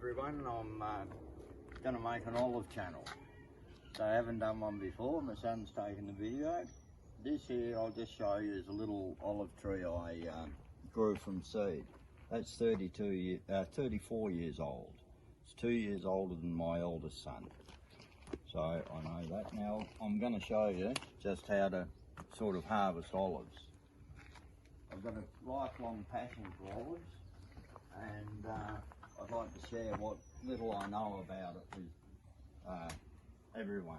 everyone, I'm going to make an olive channel. So I haven't done one before, my son's taken the video. This here I'll just show you is a little olive tree I grew from seed. That's 34 years old. It's 2 years older than my eldest son. So I know that. Now I'm going to show you just how to sort of harvest olives. I've got a lifelong passion for olives, and I'd like to share what little I know about it with everyone.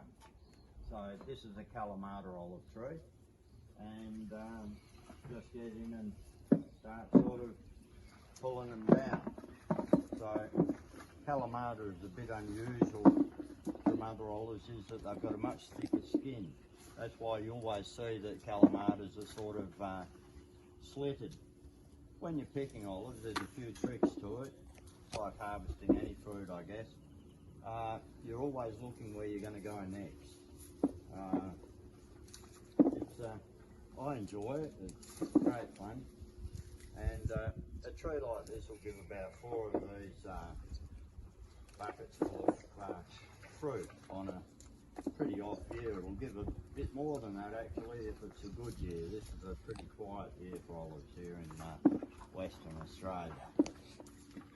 So this is a Kalamata olive tree, and just get in and start sort of pulling them down. So Kalamata is a bit unusual from other olives, is that they've got a much thicker skin. That's why you always see that Kalamatas are sort of slitted. When you're picking olives, there's a few tricks to it. It's like harvesting any fruit, I guess. You're always looking where you're going to go next. I enjoy it. It's great fun. And a tree like this will give about 4 of these buckets full of fruit on a pretty off year. It'll give a bit more than that actually if it's a good year. This is a pretty quiet year for olives here in Western Australia.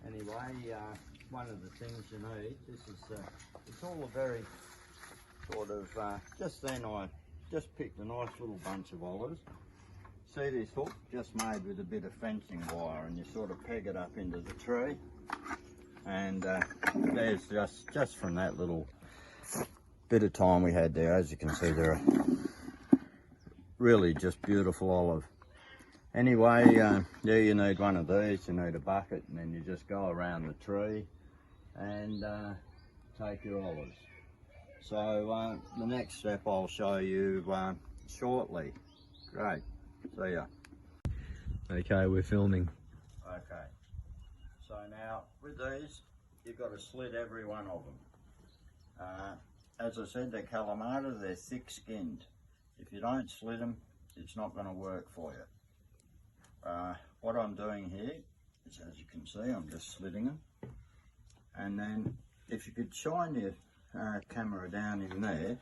Anyway, one of the things you need, this is, it's all a very sort of, just then I just picked a nice little bunch of olives. See this hook, just made with a bit of fencing wire, and you sort of peg it up into the tree. And there's just from that little bit of time we had there, as you can see, they're really just beautiful olive. Anyway, yeah, you need one of these, you need a bucket, and then you just go around the tree and take your olives. So the next step I'll show you shortly. Great, see ya. Okay, we're filming. Okay, so now with these, you've got to slit every one of them. As I said, they're Kalamata, they're thick-skinned. If you don't slit them, it's not going to work for you. What I'm doing here is, as you can see, I'm just slitting them. And then, if you could shine your camera down in there,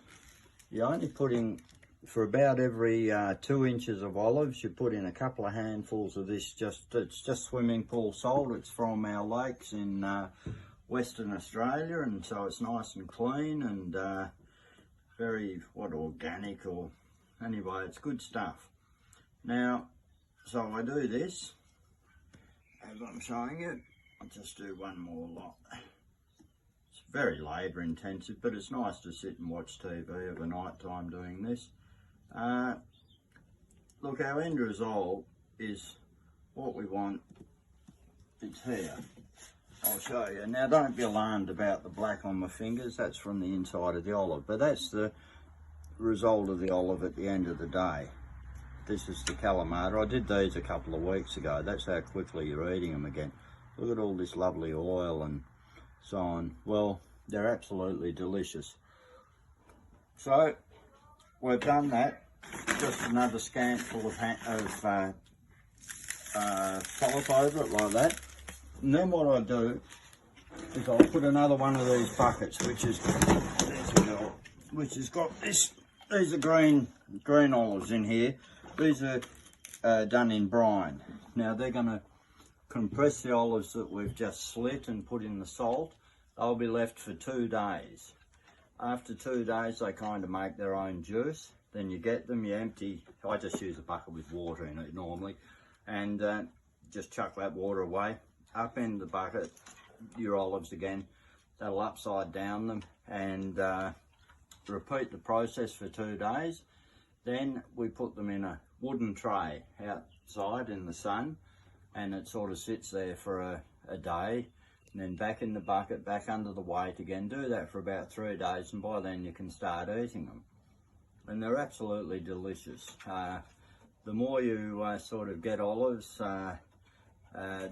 you're only putting, for about every 2 inches of olives, you put in a couple of handfuls of this. It's just swimming pool salt. It's from our lakes in Western Australia, and so it's nice and clean and very organic, or anyway, it's good stuff. Now, so I do this as I'm showing you. I'll just do one more lot. It's very labour intensive, but it's nice to sit and watch TV of a night time doing this. Look, our end result is what we want. It's here. I'll show you. Now, don't be alarmed about the black on my fingers. That's from the inside of the olive, but that's the result of the olive at the end of the day. This is the Kalamata. I did these a couple of weeks ago. That's how quickly you're eating them again. Look at all this lovely oil and so on. Well, they're absolutely delicious. So, we've done that. Just another scantful of salt over it like that. And then what I do is I'll put another one of these buckets, which has got this. These are green olives in here. These are done in brine. Now they're going to compress the olives that we've just slit and put in the salt. They'll be left for 2 days. After 2 days, they kind of make their own juice. Then you get them, you empty. I just use a bucket with water in it normally, and just chuck that water away. Up in the bucket, your olives again. That'll upside down them and repeat the process for 2 days. Then we put them in a wooden tray outside in the sun, and it sort of sits there for a day, and then back in the bucket, back under the weight again. Do that for about 3 days, and by then you can start eating them. And they're absolutely delicious. The more you sort of get olives, the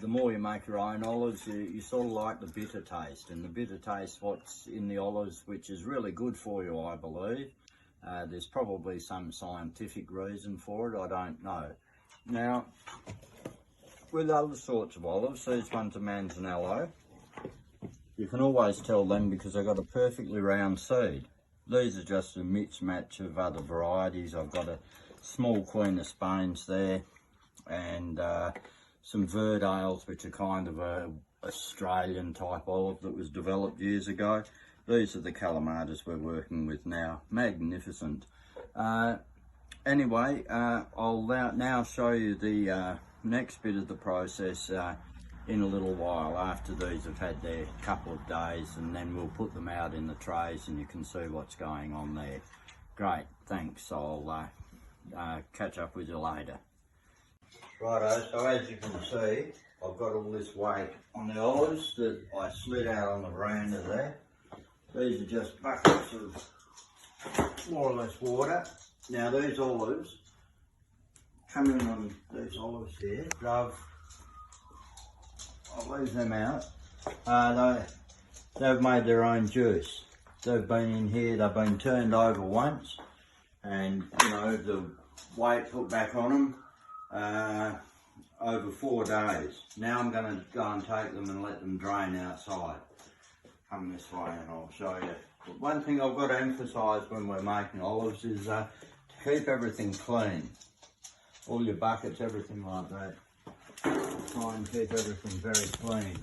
more you make your own olives, you sort of like the bitter taste, and the bitter taste what's in the olives, which is really good for you, I believe. There's probably some scientific reason for it, I don't know. Now, with other sorts of olives, these ones are Manzanello. you can always tell them because they've got a perfectly round seed. These are just a mix match of other varieties. I've got a small Queen of Spain's there, and some Verdales, which are kind of a Australian type olive that was developed years ago. These are the Kalamatas we're working with now. Magnificent. Anyway, I'll now show you the next bit of the process in a little while, after these have had their couple of days, and then we'll put them out in the trays and you can see what's going on there. Great, thanks. I'll catch up with you later. Righto, so as you can see, I've got all this weight on the olives that I slid out on the veranda there. These are just buckets of more or less water. Now these olives, coming on these olives here, I'll leave them out. They've made their own juice. They've been in here, they've been turned over once, and you know, the weight put back on them over 4 days. Now I'm going to go and take them and let them drain outside. Come this way and I'll show you. But one thing I've got to emphasise when we're making olives is to keep everything clean. All your buckets, everything like that. Try and keep everything very clean.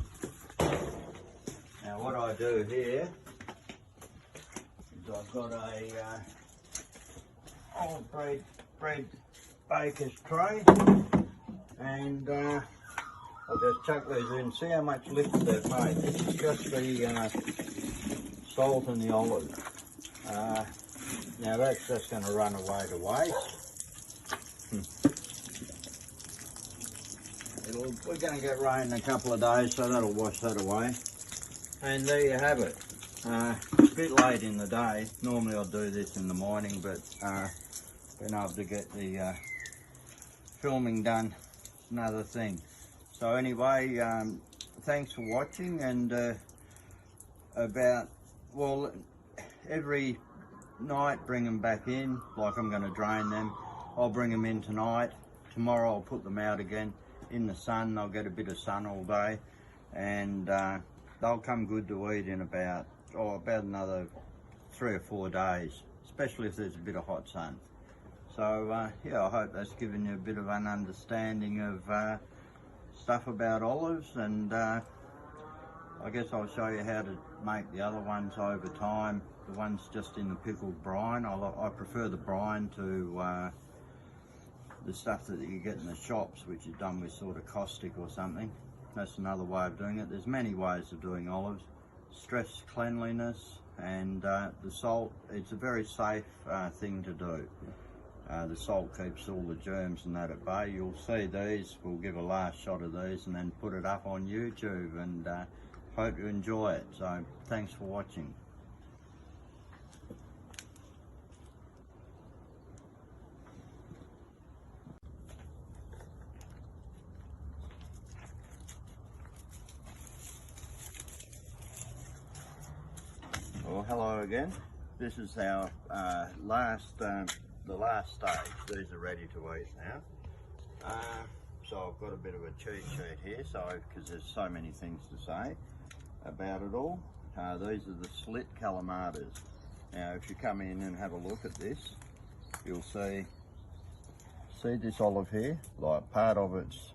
Now what I do here is I've got a old bread baker's tray, and I'll just chuck these in. See how much liquid they've made. This is just the salt and the olive. Now that's just going to run away to waste. We're going to get rain in a couple of days, so that'll wash that away. And there you have it. It's a bit late in the day. Normally I'd do this in the morning, but been able to get the filming done, another thing. So anyway, thanks for watching, and every night bring them back in, like I'm going to drain them. I'll bring them in tonight. Tomorrow I'll put them out again in the sun. They'll get a bit of sun all day, and they'll come good to eat in about another 3 or 4 days, especially if there's a bit of hot sun. So yeah, I hope that's given you a bit of an understanding of stuff about olives, and I guess I'll show you how to make the other ones over time. The ones just in the pickled brine, I prefer the brine to the stuff that you get in the shops, which is done with sort of caustic or something. That's another way of doing it. There's many ways of doing olives. Stress cleanliness, and the salt, it's a very safe thing to do. The salt keeps all the germs and that at bay. You'll see these, we'll give a last shot of these and then put it up on YouTube, and hope you enjoy it. So thanks for watching. Well, hello again. This is our the last stage. These are ready to eat now. So I've got a bit of a cheat sheet here, because there's so many things to say about it all. These are the slit Kalamatas. Now if you come in and have a look at this, you'll see this olive here, like part of it's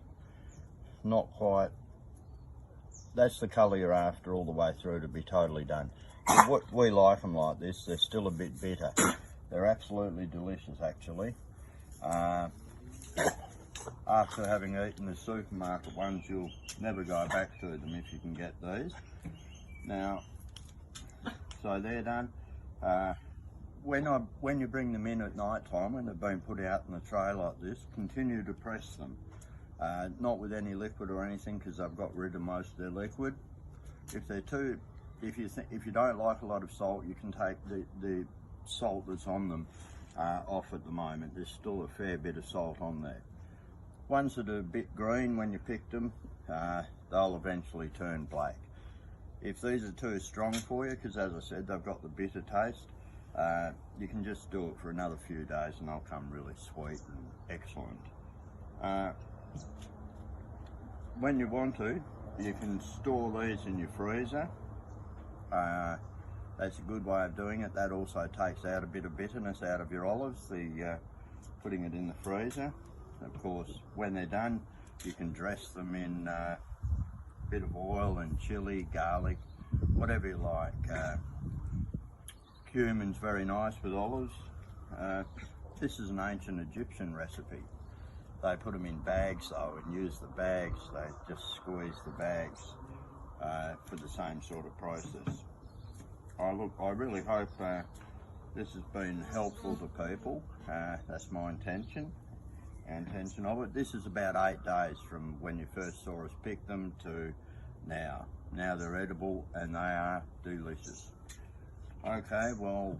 not quite, that's the colour you're after all the way through to be totally done. What we like them like this, they're still a bit bitter. They're absolutely delicious actually. After having eaten the supermarket ones, you'll never go back to them if you can get these. Now, so they're done. When you bring them in at night time, when they've been put out in a tray like this, continue to press them. Not with any liquid or anything, because I've got rid of most of their liquid. If you don't like a lot of salt, you can take the salt that's on them off at the moment. There's still a fair bit of salt on there. Ones that are a bit green when you pick them, they'll eventually turn black. If these are too strong for you, because as I said, they've got the bitter taste, you can just do it for another few days and they'll come really sweet and excellent. When you want to, you can store these in your freezer That's a good way of doing it. That also takes out a bit of bitterness out of your olives, putting it in the freezer. Of course, when they're done, you can dress them in a bit of oil and chili, garlic, whatever you like. Cumin's very nice with olives. This is an ancient Egyptian recipe. They put them in bags though and use the bags. They just squeeze the bags for the same sort of process. I really hope this has been helpful to people. That's my intention of it. This is about 8 days from when you first saw us pick them to now. Now they're edible and they are delicious. Okay, well,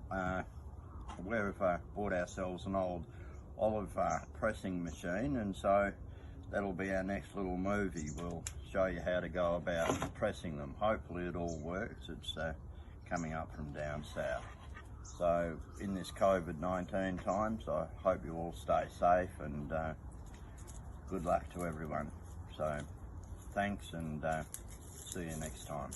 we've bought ourselves an old olive pressing machine, and so that'll be our next little movie. We'll show you how to go about pressing them. Hopefully it all works. It's coming up from down south. So in this COVID-19 times, I hope you all stay safe, and good luck to everyone. So thanks, and see you next time.